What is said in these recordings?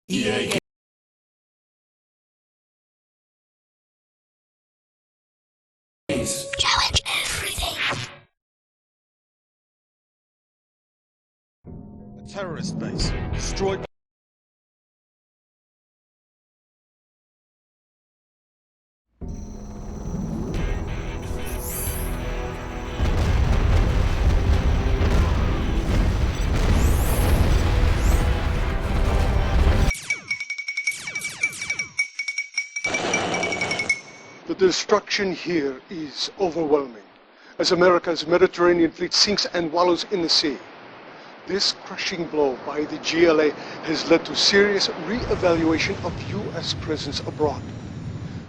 EA games. Challenge everything. A terrorist base destroyed. The destruction here is overwhelming, as America's Mediterranean fleet sinks and wallows in the sea. This crushing blow by the GLA has led to serious re-evaluation of U.S. presence abroad,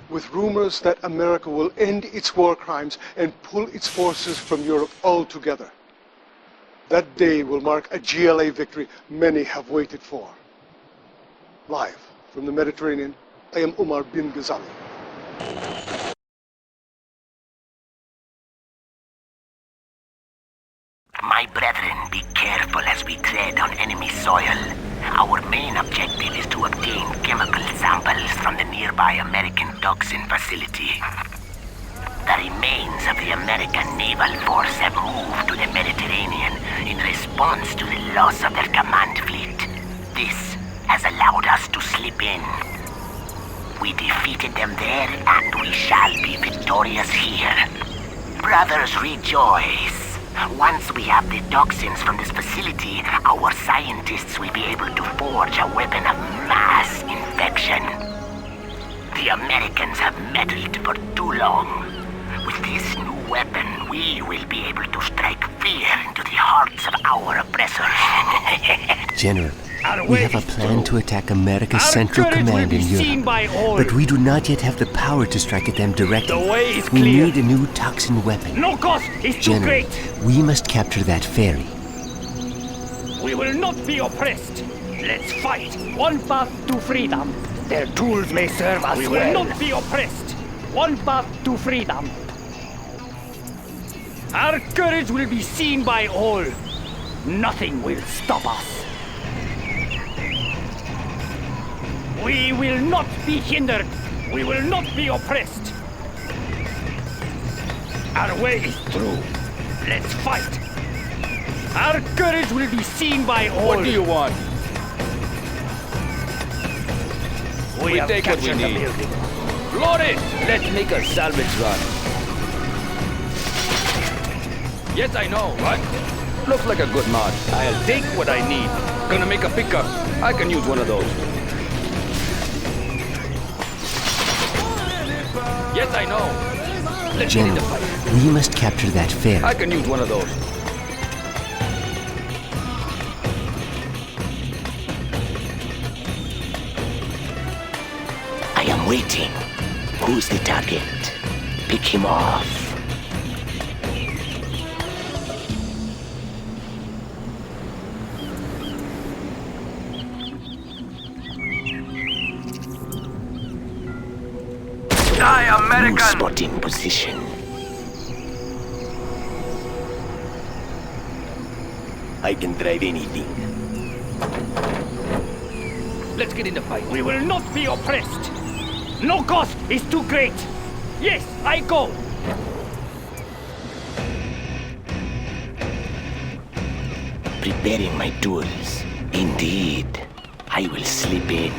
with rumors that America will end its war crimes and pull its forces from Europe altogether. That day will mark a GLA victory many have waited for. Live from the Mediterranean, I am Umar bin Ghazali. My brethren, be careful as we tread on enemy soil. Our main objective is to obtain chemical samples from the nearby American toxin facility. The remains of the American naval force have moved to the Mediterranean in response to the loss of their command fleet. This has allowed us to slip in. We defeated them there, and we shall be victorious here. Brothers, rejoice! Once we have the toxins from this facility, our scientists will be able to forge a weapon of mass infection. The Americans have meddled for too long. With this new weapon, we will be able to strike fear into the hearts of our oppressors. General, we have a plan to attack America's Central Command in Europe, but we do not yet have the power to strike at them directly. The way is We clear. need a new toxin weapon. No cost is too General, great. we must capture that ferry. We will not be oppressed. Let's fight. One path to freedom. Their tools may serve us well. We will not be oppressed. One path to freedom. Our courage will be seen by all. Nothing will stop us. We will not be hindered. We will not be oppressed. Our way is through. Let's fight. Our courage will be seen by all. What do you want? We have take what we captured the need. building. Load it! Let's make a salvage run. Yes, I know. What? Looks like a good mod. I'll take what I need. Gonna make a pickup. I can use one of those. Yes, I know. Let's get in the General, fight. we must capture that ferry. I can use one of those. I am waiting. Who's the target? Pick him off. Die, New spotting position. I can drive anything. Let's get in the fight. We will not be oppressed. No cost is too great. Yes, I go. Preparing my tools. Indeed, I will slip in.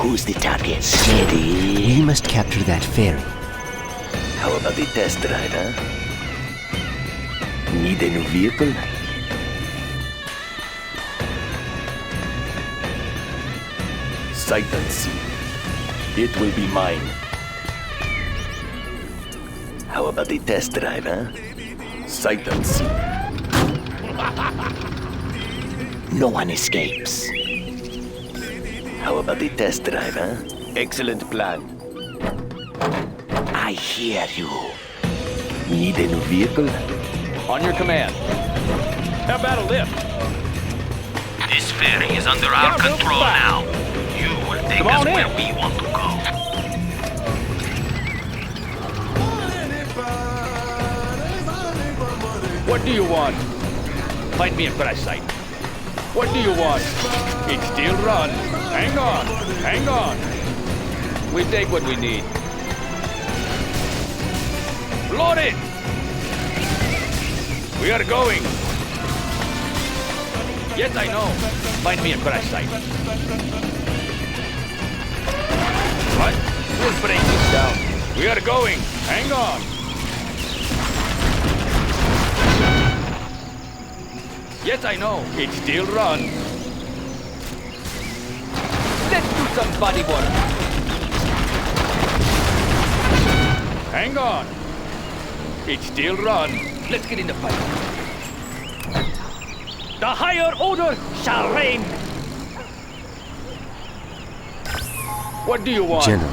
Who's the target? Steady. We must capture that ferry. How about the test drive, huh? Need a new vehicle? Sight unseen. It will be mine. How about the test drive, huh? Sight unseen. No one escapes. How about the test drive, huh? Excellent plan. I hear you. Need a new vehicle? On your command. How about a lift? This ferry is under our control now. You will take Come us on in. where we want to go. What do you want? Find me in crash site. What do you want? It still runs. Hang on. Hang on. We take what we need. Load it! We are going. Yes, I know. Find me a crash site. What? We'll break this down. We are going. Hang on. Yes, I know. It still runs. Let's do some body work. Hang on. It still runs. Let's get in the fight. The higher order shall reign. What do you want? General,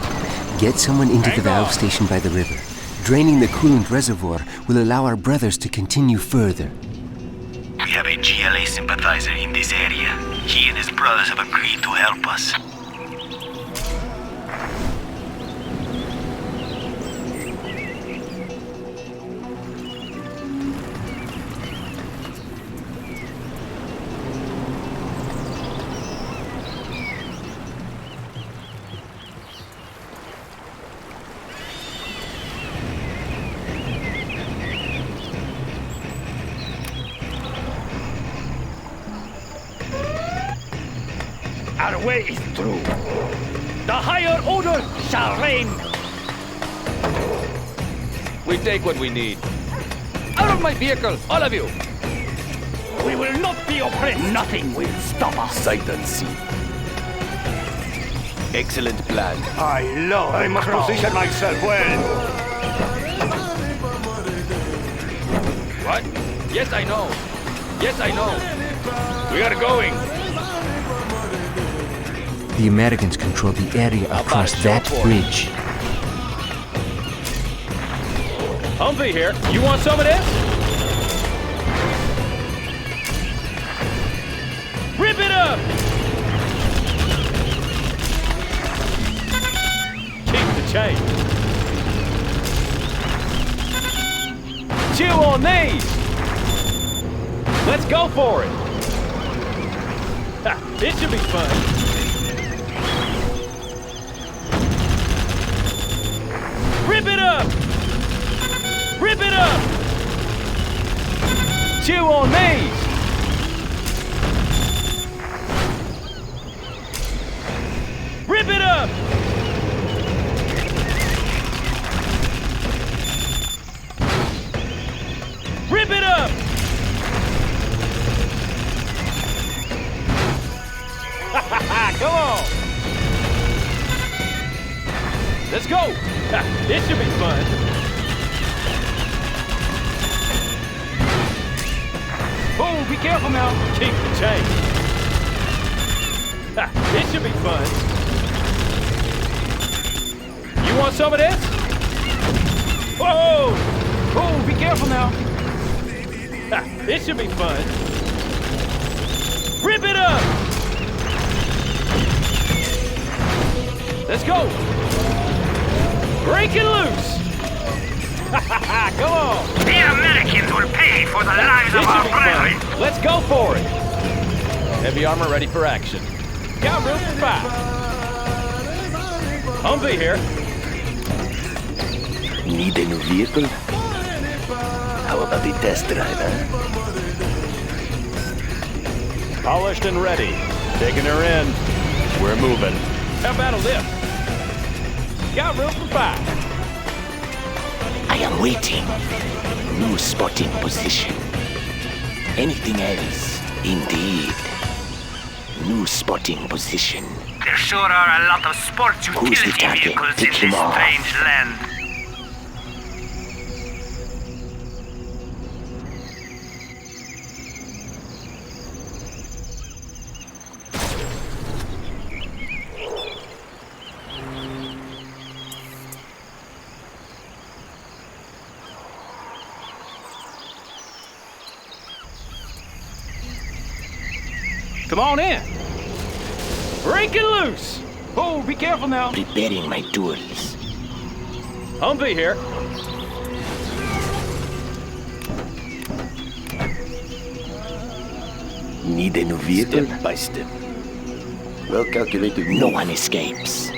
get someone into the valve station by the river. Draining the coolant reservoir will allow our brothers to continue further. We have a GLA sympathizer in this area. He and his brothers have agreed to help us. Our way is through. The higher order shall reign. We take what we need. Out of my vehicle, all of you! We will not be oppressed. Nothing will stop us. Sight unseen. Excellent plan. I must position myself well. What? Yes, I know. Yes, I know. We are going. The Americans control the area across that bridge. Humphrey here. You want some of this? Rip it up! Keep the change. Chew on these! Let's go for it! Ha, this should be fun. Rip it up! Rip it up! Chew on these! Rip it up! Rip it up! Come on! Let's go! This should be fun. Oh, be careful now. Keep the change. This should be fun. You want some of this? Whoa! Oh, be careful now. This should be fun. Rip it up! Let's go! Break it loose! Come on! The Americans will pay for the lives of our brethren! Let's go for it! Heavy armor ready for action. Got room for 5. Humvee here. Need a new vehicle? How about the test drive, huh? Polished and ready. Taking her in. We're moving. How about a lift? Got room for 5. I am waiting. New spotting position. Anything else? Indeed. New spotting position. There sure are a lot of sports Who's the utility target? vehicles in Pick this him off. strange land. Come on in. Break it loose. Oh, be careful now. Preparing my tools. Humvee here. Need a new vehicle? Step by step. Well calculated. No one escapes.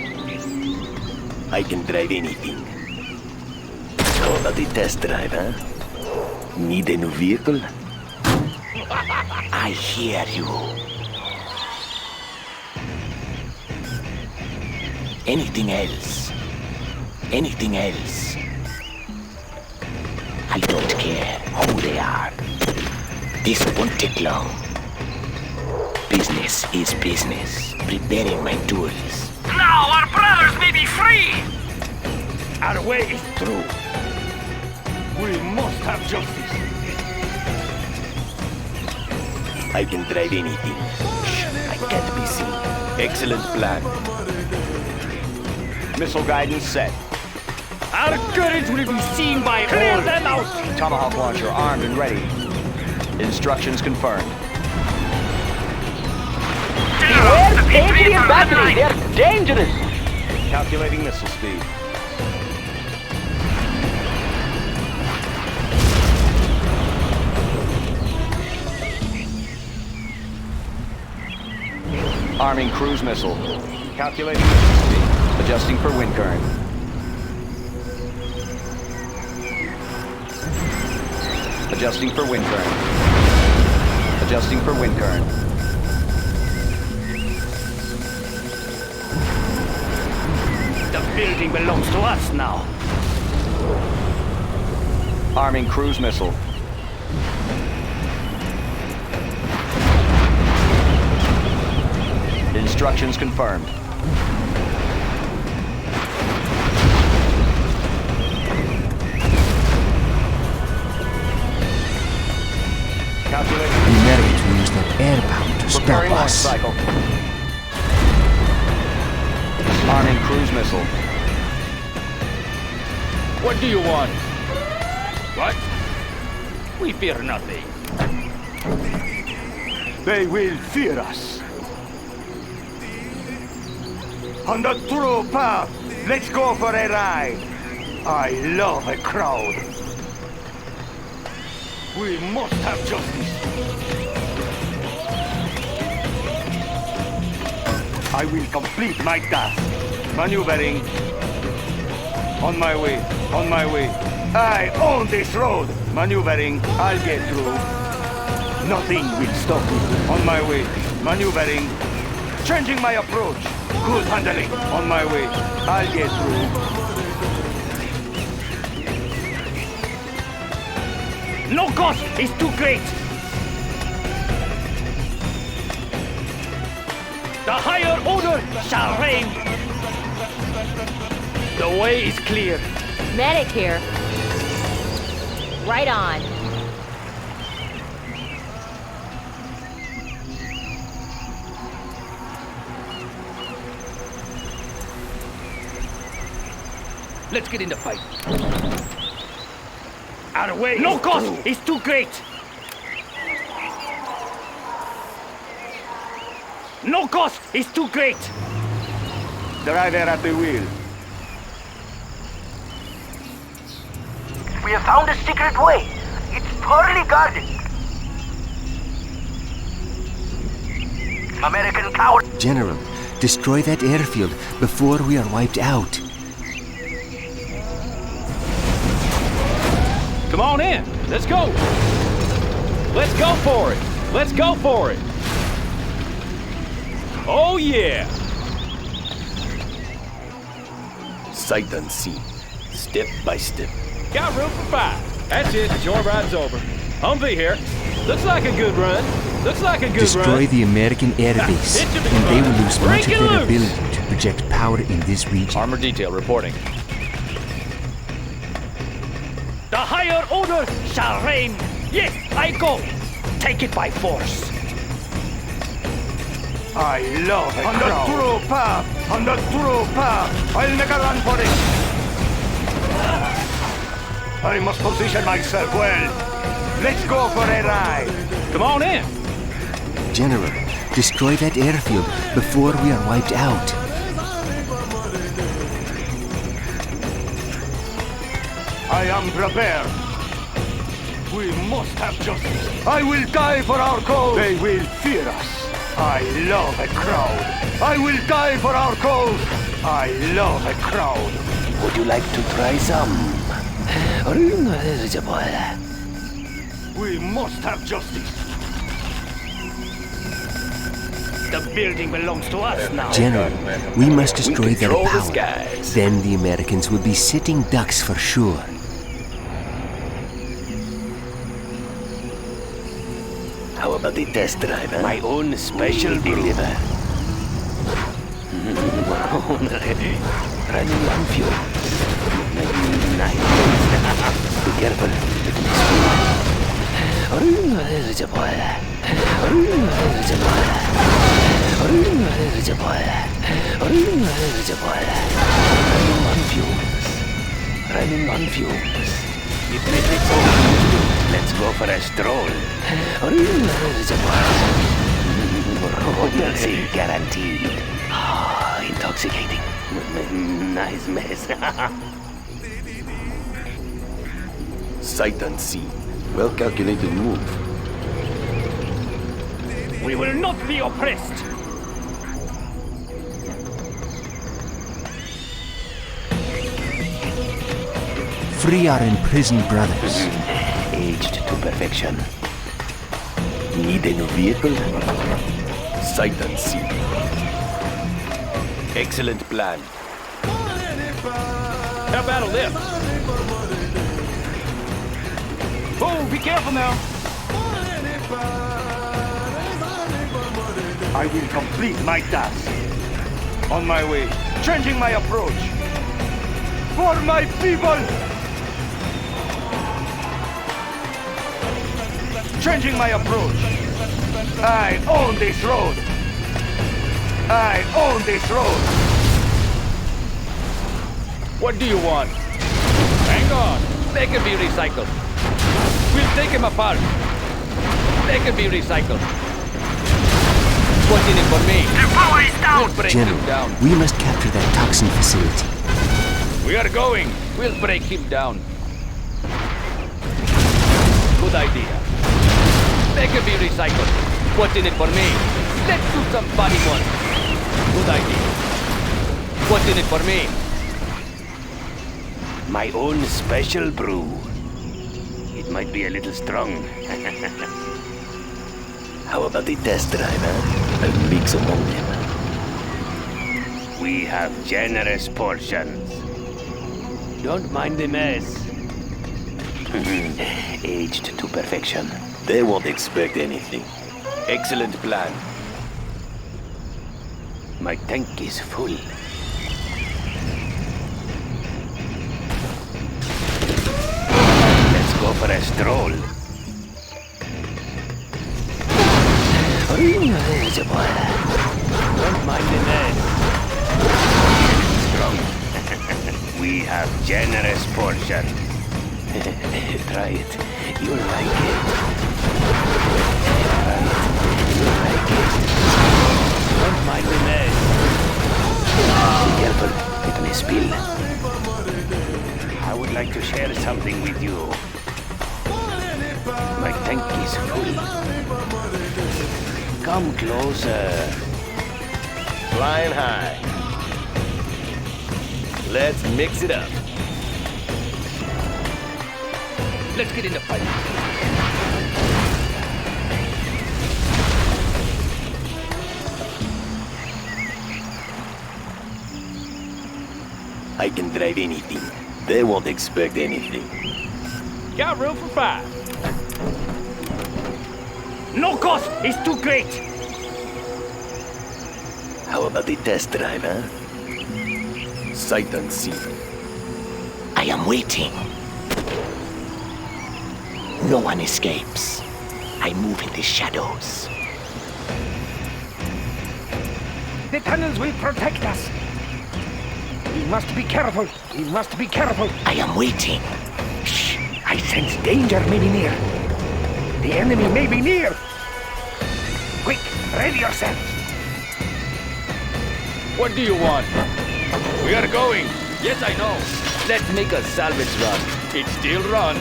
I can drive anything. How about the test drive, huh? Need a new vehicle? I hear you. Anything else? Anything else? I don't care who they are. This won't take long. Business is business. Preparing my tools. Now our brothers may be free! Our way is through. We must have justice. I can drive anything. Shh, I can't be seen. Excellent plan. Missile guidance set. Our courage will be seen by all. Clear them out! Tomahawk launcher armed and ready. Instructions confirmed. Alien battery, they're dangerous! Calculating missile speed. Arming cruise missile. Calculating missile speed. Adjusting for wind current. Adjusting for wind current. Adjusting for wind current. The building belongs to us now. Arming cruise missile. Instructions confirmed. Calculating. The Americans will use that air power to stop Preparing launch us. cycle. Arming cruise missile. What do you want? What? We fear nothing. They will fear us. On the true path, let's go for a ride. I love a crowd. We must have justice. I will complete my task. Maneuvering. On my way, on my way. I own this road. Maneuvering, I'll get through. Nothing will stop me. On my way, maneuvering. Changing my approach. Good handling. On my way, I'll get through. No cost is too great. The higher order shall reign. The way is clear. Medic here. Right on. Let's get in the fight. Our way. No cost is too great. No cost is too great. Driver at the wheel. We have found a secret way. It's poorly guarded. American coward. General, destroy that airfield before we are wiped out. Come on in. Let's go. Let's go for it. Let's go for it. Oh, yeah. Sight unseen. Step by step. Got room for 5. That's it. Joyride's over. Humvee here. Looks like a good run. Looks like a good Destroy run. the American air base, It should be and they fun. will lose much Break of it their loose. ability to project power in this region. Armor detail reporting. The higher order shall reign. Yes, I go. Take it by force. I love it. On the true path. On the true path. I'll make a run for it. I must position myself well. Let's go for a ride. Come on in. General, destroy that airfield before we are wiped out. I am prepared. We must have justice. I will die for our cause. They will fear us. I love a crowd. I will die for our cause. I love a crowd. Would you like to try some? We must have justice. The building belongs to us now. General, we must destroy their control the power. skies. Then the Americans will be sitting ducks for sure. How about the test drive, huh? My own special deliver. Running on fuel. Nice. Be careful. Running on fumes. It may take so long. Let's go for a stroll. Potency guaranteed. Ah, intoxicating. Nice mess. Sight unseen. Well calculated move. We will not be oppressed. Free our imprisoned brothers. Aged to perfection. Need a new vehicle? Sight unseen. Excellent plan. How about a lift? Oh, be careful now. I will complete my task. On my way, changing my approach. For my people! Changing my approach. I own this road. I own this road. What do you want? Hang on. They can be recycled. We'll take them apart. They can be recycled. What's in it for me? Their power is down! We'll break him General, down. we must capture that toxin facility. We are going. We'll break him down. Good idea. They can be recycled. What's in it for me? Let's do some body one. Good idea. What's in it for me? My own special brew. It might be a little strong. How about the test drive, huh? I'll mix among them. We have generous portions. Don't mind the mess. Aged to perfection. They won't expect anything. Excellent plan. My tank is full. Let's go for a stroll. Don't mind the mess. Strong. We have generous portion. Try it. You'll like it. Try it. You'll like it. Don't mind the mess. Be careful. It may spill. I would like to share something with you. My tank is full. Come closer. Flying high. Let's mix it up. Let's get in the fight. I can drive anything. They won't expect anything. Got room for 5. No cost is too great. How about the test drive, huh? Sight unseen. I am waiting. No one escapes. I move in the shadows. The tunnels will protect us. We must be careful. We must be careful. I am waiting. Shh! I sense danger may be near. The enemy may be near. Quick, ready yourself. What do you want? We are going. Yes, I know. Let's make a salvage run. It still run.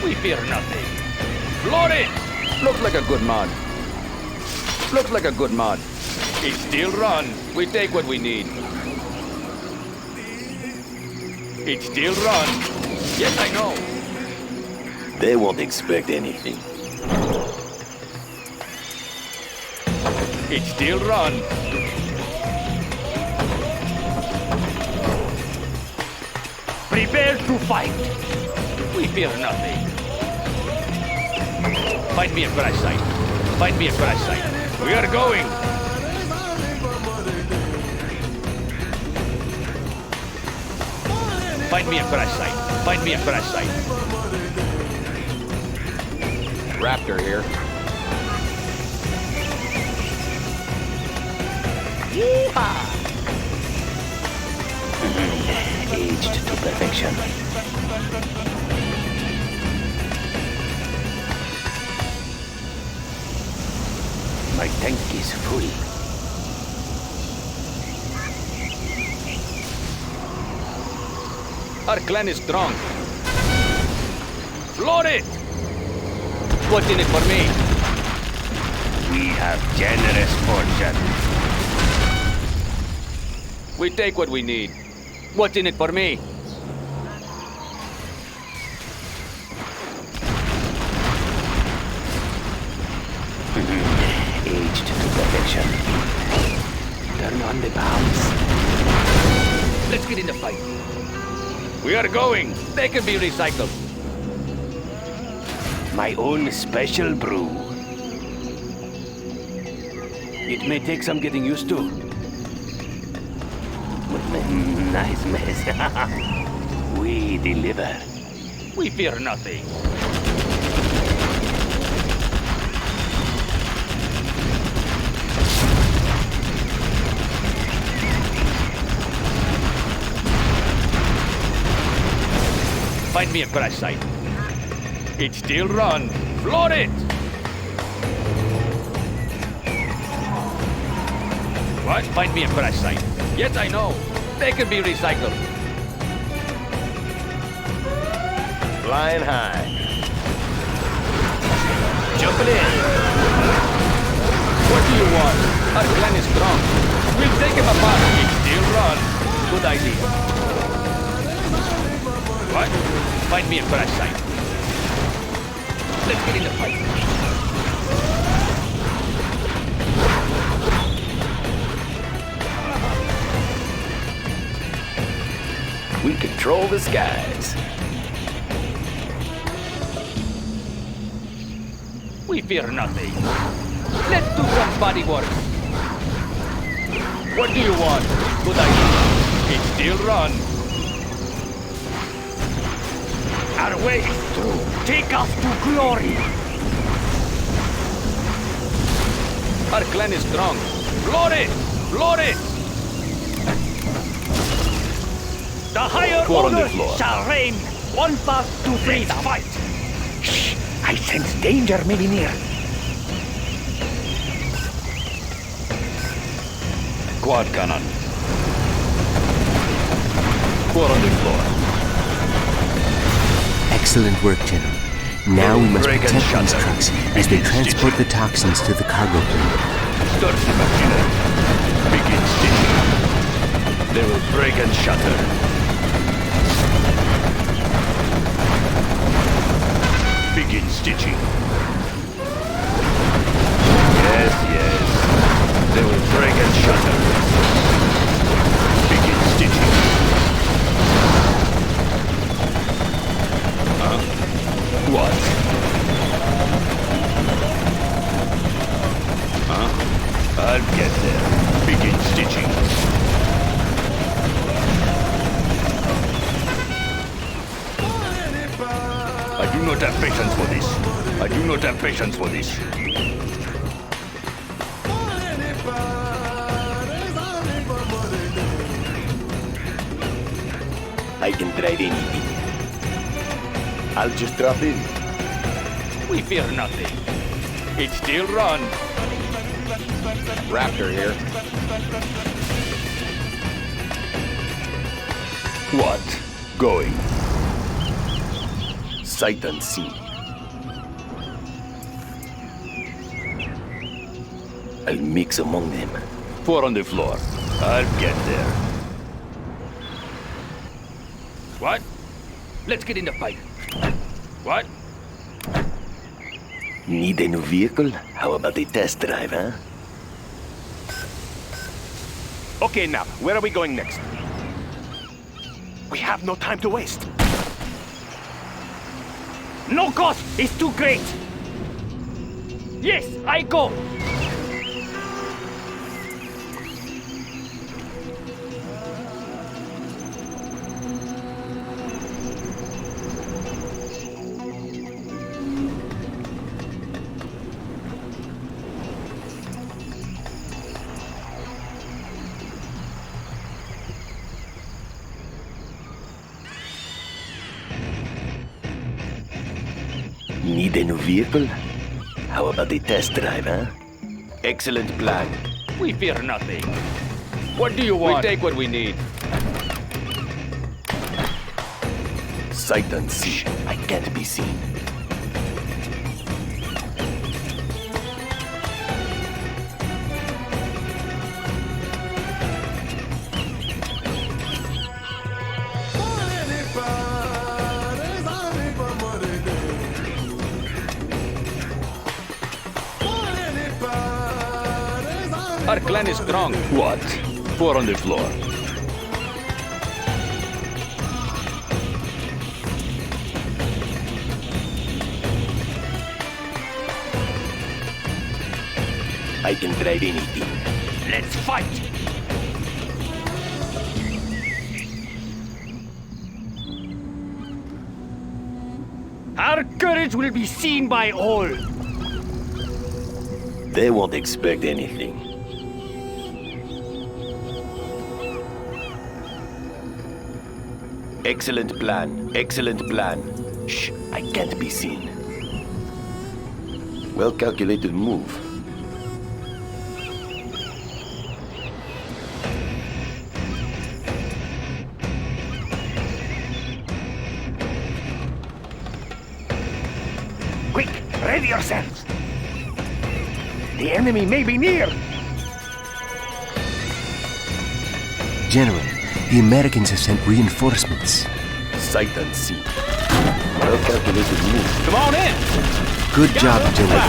We fear nothing. Floor it! Looks like a good mod. Looks like a good mod. It still runs. We take what we need. It still runs. Yes, I know. They won't expect anything. It still runs. Prepare to fight. We fear nothing. Find me a crash site. Find me a crash site. We are going. Find me a crash site. Find me a crash site. Raptor here. Yeehaw! Aged to perfection. My tank is full. Our clan is strong. Floor it! What's in it for me? We have generous fortune. We take what we need. What's in it for me? Aged to perfection. Turn on the bombs. Let's get in the fight. We are going. They can be recycled. My own special brew. It may take some getting used to. Nice mess. We deliver. We fear nothing. Find me a crash site. It still runs. Floor it! What? Find me a crash site. Yes, I know. They can be recycled. Flying high. Jumping in. What do you want? Our clan is strong. We'll take him apart. It still runs. Good idea. What? Find me a crash site. Let's get in the fight. We control the skies. We fear nothing. Let's do some body work. What do you want? Good idea. It still runs. Our way is through. Take us to glory. Our clan is strong. Floor it! Floor it! The higher Floor on the order floor. shall reign. One path to freedom. Fight. Shh! I sense danger may be near. Quad cannon. Four on the floor. Excellent work, General. Now we must protect these trucks as they transport the toxins to the cargo plane. Dirty machine. Begin stitching. They will break and shatter. Begin stitching. Yes, yes. They will break and shatter. Begin stitching. Huh? What? Huh? I'll get there. Begin stitching. I do not have patience for this. I do not have patience for this. I can drive anything. I'll just drop in. We fear nothing. It still runs. Raptor here. What? Going. Sight unseen. I'll mix among them. 4 on the floor. I'll get there. What? Let's get in the fight. What? Need a new vehicle? How about a test drive, huh? Okay, now, where are we going next? We have no time to waste. No cost is too great. Yes, I go. Need a new vehicle? How about a test drive, huh? Excellent plan. We fear nothing. What do you want? We take what we need. Sight unseen. I can't be seen. Our clan is strong. What? 4 on the floor. I can drive anything. Let's fight. Our courage will be seen by all. They won't expect anything. Excellent plan. Excellent plan. Shh, I can't be seen. Well calculated move. Quick, ready yourselves. The enemy may be near. General, the Americans have sent reinforcements. Sight unseen. Well calculated move. Come on in! Good job, General.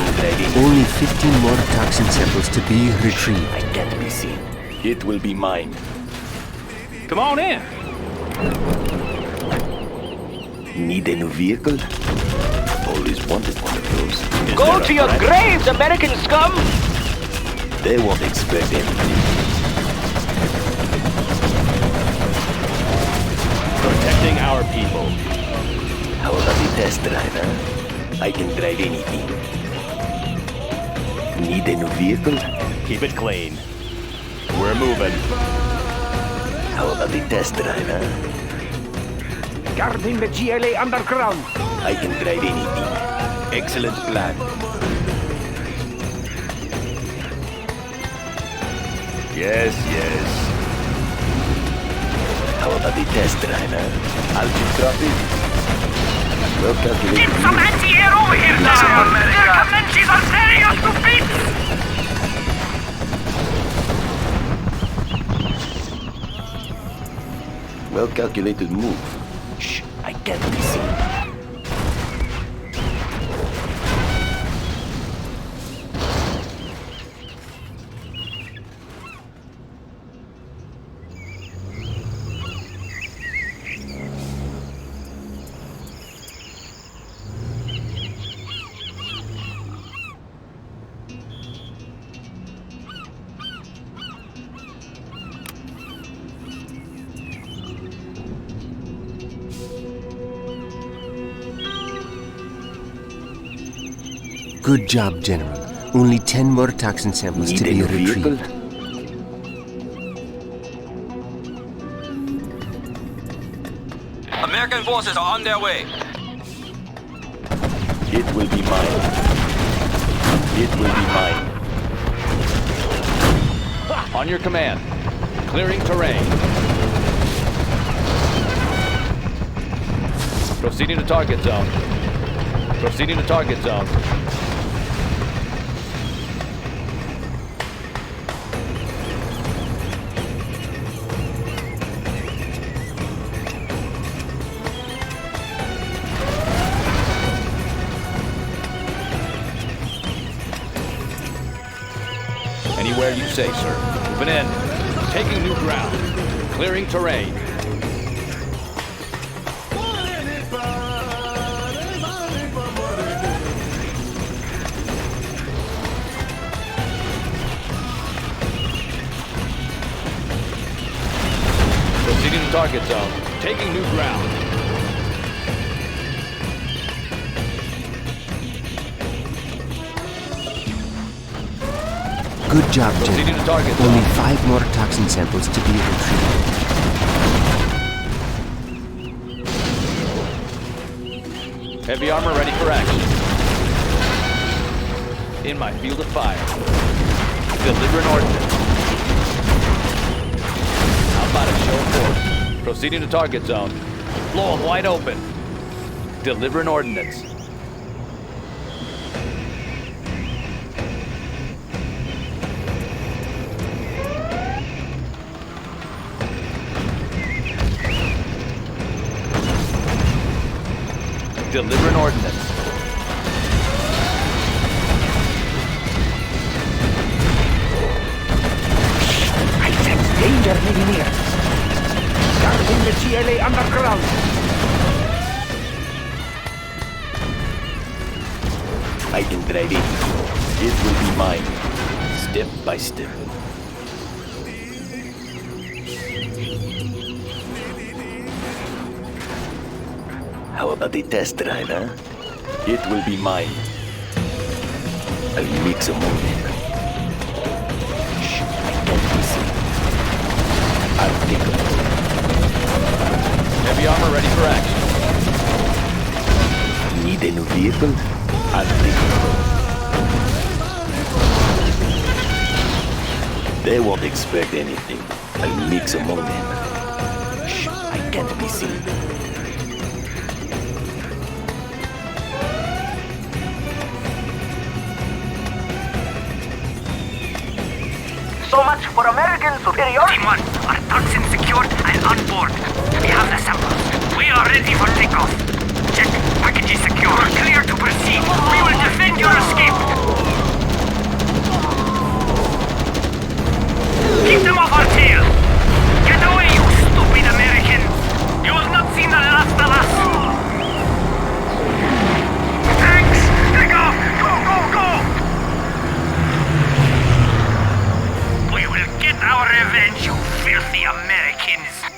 Only 15 more toxin samples to be retrieved. I can't be seen. It will be mine. Come on in! Need a new vehicle? Always wanted one of those. Go to your graves, American scum! They won't expect anything. Protecting our people. How about the test drive, huh? I can drive anything. Need a new vehicle? Keep it clean. We're moving. How about the test drive, huh? Guarding the GLA underground. I can drive anything. Excellent plan. Yes, yes. How about the test drive, huh? I'll just drop it. Well calculated. Get some anti-air over here now! Their Comanches are tearing us to bits! Well calculated move. Shh, I can't be seen. Good job, General. Only 10 more toxin samples Need to a be new vehicle? retrieved. American forces are on their way. It will be mine. It will be mine. On your command. Clearing terrain. Proceeding to target zone. Proceeding to target zone. Anywhere you say, sir. Moving in. Taking new ground. Clearing terrain. Proceeding to target zone. Taking new ground. Good job, Proceeding to General. target zone. Only 5 more toxin samples to be retrieved. Heavy armor ready for action. In my field of fire. Delivering ordnance. How about a show of force? Proceeding to target zone. Blow them wide open. Delivering ordnance. Delivering ordnance. I sense danger very near. Guarding the GLA underground. I can drive it. It will be mine. Step by step. How about the test drive, huh? It will be mine. I'll mix among them. Shh, I can't be seen. I'll take them. Heavy armor ready for action. Need a new vehicle? I'll take them. They won't expect anything. I'll mix among them. Shh, I can't be seen. So much for American superiority. Team 1, our toxin secured and on board. We have the samples. We are ready for takeoff. Check. Package is secure. Clear to proceed. We will defend your escape. Keep them off our tail. Get away, you stupid Americans. You will not see the last of us. Thanks. Take off. Go, go, go. We will get our revenge, you filthy Americans.